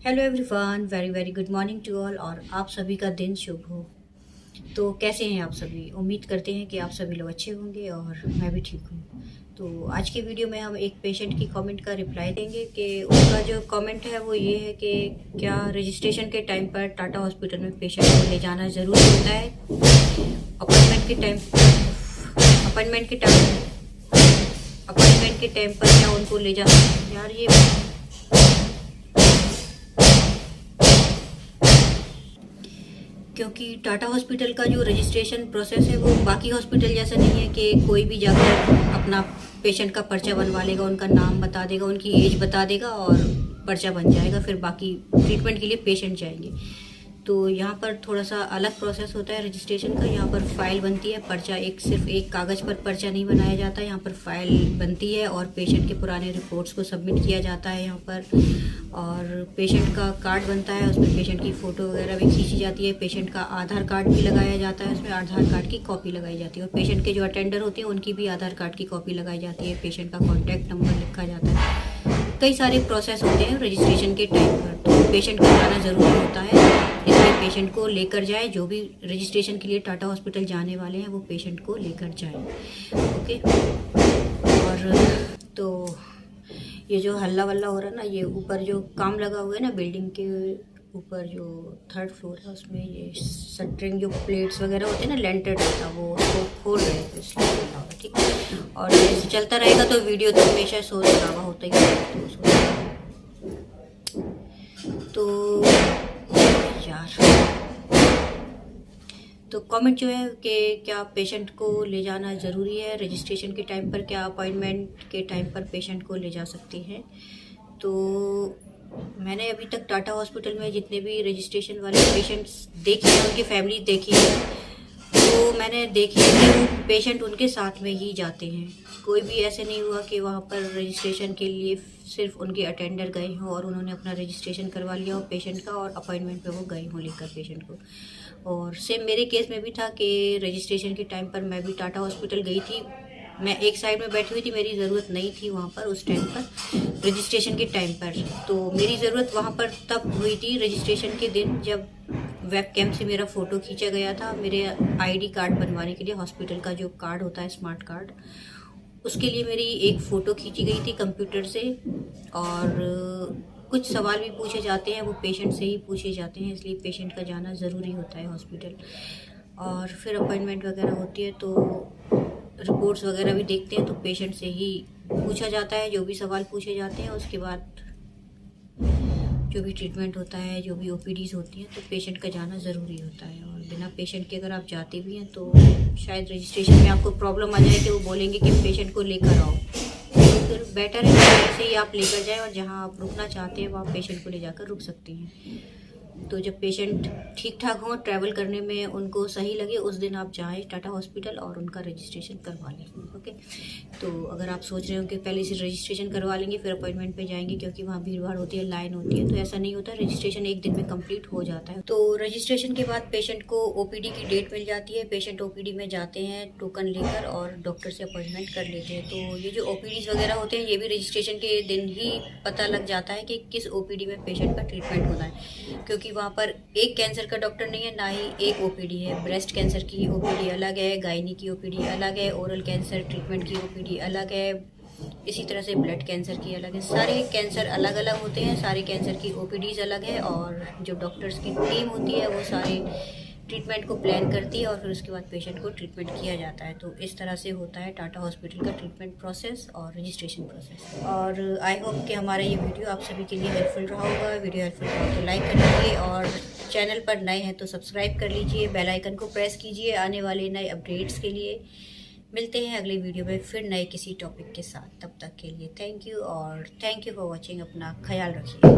Hello everyone, very very good morning to all. और आप सभी का दिन शुभ हो। तो कैसे हैं आप सभी? उम्मीद करते हैं कि आप सभी लोग अच्छे होंगे और मैं भी ठीक हूँ। तो आज के वीडियो में हम एक पेशेंट की कमेंट का रिप्लाई देंगे कि उनका जो कमेंट है वो ये है कि क्या रजिस्ट्रेशन के टाइम पर टाटा हॉस्पिटल में पेशेंट को ले जाना ज़रूरी होता है? अपॉइंटमेंट के टाइम अपॉइंटमेंट के टाइम अपॉइंटमेंट के टाइम पर क्या उनको ले जा यार ये क्योंकि टाटा हॉस्पिटल का जो रजिस्ट्रेशन प्रोसेस है वो बाकी हॉस्पिटल जैसा नहीं है कि कोई भी जाकर अपना पेशेंट का पर्चा बनवा लेगा, उनका नाम बता देगा, उनकी एज बता देगा और पर्चा बन जाएगा, फिर बाकी ट्रीटमेंट के लिए पेशेंट जाएंगे। तो यहाँ पर थोड़ा सा अलग प्रोसेस होता है रजिस्ट्रेशन का। यहाँ पर फाइल बनती है, पर्चा सिर्फ एक कागज़ पर पर्चा नहीं बनाया जाता। यहाँ पर फाइल बनती है और पेशेंट के पुराने रिपोर्ट्स को सबमिट किया जाता है यहाँ पर। और पेशेंट का कार्ड बनता है, उसमें पेशेंट की फ़ोटो वगैरह भी खींची जाती है। पेशेंट का आधार कार्ड भी लगाया जाता है, उसमें आधार कार्ड की कॉपी लगाई जाती है। और पेशेंट के जो अटेंडर होते हैं उनकी भी आधार कार्ड की कॉपी लगाई जाती है। पेशेंट का कॉन्टैक्ट नंबर लिखा जाता है। कई सारे प्रोसेस होते हैं रजिस्ट्रेशन के टाइम पर, तो पेशेंट का जाना ज़रूरी होता है। इसलिए पेशेंट को लेकर जाए, जो भी रजिस्ट्रेशन के लिए टाटा हॉस्पिटल जाने वाले हैं वो पेशेंट को लेकर जाए। ओके। और तो ये जो हल्ला वल्ला हो रहा है ना, ये ऊपर जो काम लगा हुआ है ना बिल्डिंग के ऊपर, जो थर्ड फ्लोर है उसमें ये शटरिंग जो प्लेट्स वगैरह होते हैं ना, लेंटर रहता वो उसको खोल रहे थे, इसलिए होता होगा। ठीक है। और जैसे चलता रहेगा तो वीडियो तो हमेशा शोर शराबा होता ही है। तो यार तो कमेंट जो है कि क्या पेशेंट को ले जाना ज़रूरी है रजिस्ट्रेशन के टाइम पर? क्या अपॉइंटमेंट के टाइम पर पेशेंट को ले जा सकते हैं? तो मैंने अभी तक टाटा हॉस्पिटल में जितने भी रजिस्ट्रेशन वाले पेशेंट्स देखे हैं, उनकी फैमिली देखी है, तो मैंने देखी है कि वो पेशेंट उनके साथ में ही जाते हैं। कोई भी ऐसे नहीं हुआ कि वहाँ पर रजिस्ट्रेशन के लिए सिर्फ उनके अटेंडर गए हों और उन्होंने अपना रजिस्ट्रेशन करवा लिया हो पेशेंट का और अपॉइंटमेंट पे वो गए हों लेकर पेशेंट को। और सेम मेरे केस में भी था कि रजिस्ट्रेशन के टाइम पर मैं भी टाटा हॉस्पिटल गई थी। मैं एक साइड में बैठी हुई थी, मेरी ज़रूरत नहीं थी वहाँ पर उस टाइम पर रजिस्ट्रेशन के टाइम पर। तो मेरी ज़रूरत वहाँ पर तब हुई थी रजिस्ट्रेशन के दिन, जब वेब कैम से मेरा फ़ोटो खींचा गया था मेरे आईडी कार्ड बनवाने के लिए। हॉस्पिटल का जो कार्ड होता है, स्मार्ट कार्ड, उसके लिए मेरी एक फ़ोटो खींची गई थी कंप्यूटर से। और कुछ सवाल भी पूछे जाते हैं, वो पेशेंट से ही पूछे जाते हैं, इसलिए पेशेंट का जाना ज़रूरी होता है हॉस्पिटल। और फिर अपॉइंटमेंट वगैरह होती है तो रिपोर्ट्स वगैरह भी देखते हैं, तो पेशेंट से ही पूछा जाता है जो भी सवाल पूछे जाते हैं। उसके बाद जो भी ट्रीटमेंट होता है, जो भी ओपीडीज़ होती हैं, तो पेशेंट का जाना ज़रूरी होता है। और बिना पेशेंट के अगर आप जाते भी हैं तो शायद रजिस्ट्रेशन में आपको प्रॉब्लम आ जाए कि वो बोलेंगे कि पेशेंट को लेकर आओ। तो फिर बेटर है कि ऐसे ही आप लेकर जाएं और जहां आप रुकना चाहते हैं वहाँ पेशेंट को ले जाकर रुक सकती हैं। तो जब पेशेंट ठीक ठाक हों, ट्रैवल करने में उनको सही लगे, उस दिन आप जाएं टाटा हॉस्पिटल और उनका रजिस्ट्रेशन करवा लें। ओके। तो अगर आप सोच रहे हो कि पहले से रजिस्ट्रेशन करवा लेंगे फिर अपॉइंटमेंट पे जाएंगे क्योंकि वहाँ भीड़ भाड़ होती है, लाइन होती है, तो ऐसा नहीं होता। रजिस्ट्रेशन एक दिन में कंप्लीट हो जाता है। तो रजिस्ट्रेशन के बाद पेशेंट को ओपीडी की डेट मिल जाती है। पेशेंट ओपीडी में जाते हैं टोकन लेकर और डॉक्टर से अपॉइंटमेंट कर लेते हैं। तो ये जो ओपीडीज़ वगैरह होते हैं ये भी रजिस्ट्रेशन के दिन ही पता लग जाता है कि किस ओपीडी में पेशेंट का ट्रीटमेंट होना है, क्योंकि वहाँ पर एक कैंसर का डॉक्टर नहीं है, ना ही एक ओपीडी है। ब्रेस्ट कैंसर की ओपीडी अलग है, गायनी की ओपीडी अलग है, ओरल कैंसर ट्रीटमेंट की ओपीडी अलग है, इसी तरह से ब्लड कैंसर की अलग है। सारे कैंसर अलग अलग होते हैं, सारे कैंसर की ओपीडीज अलग है। और जो डॉक्टर्स की टीम होती है वो सारे ट्रीटमेंट को प्लान करती है और फिर उसके बाद पेशेंट को ट्रीटमेंट किया जाता है। तो इस तरह से होता है टाटा हॉस्पिटल का ट्रीटमेंट प्रोसेस और रजिस्ट्रेशन प्रोसेस। और आई होप कि हमारा ये वीडियो आप सभी के लिए हेल्पफुल रहा होगा। वीडियो हेल्पफुल रहा तो लाइक कर लीजिए और चैनल पर नए हैं तो सब्सक्राइब कर लीजिए, बेल आइकन को प्रेस कीजिए आने वाले नए अपडेट्स के लिए। मिलते हैं अगले वीडियो में फिर नए किसी टॉपिक के साथ। तब तक के लिए थैंक यू और थैंक यू फॉर वॉचिंग। अपना ख्याल रखिए।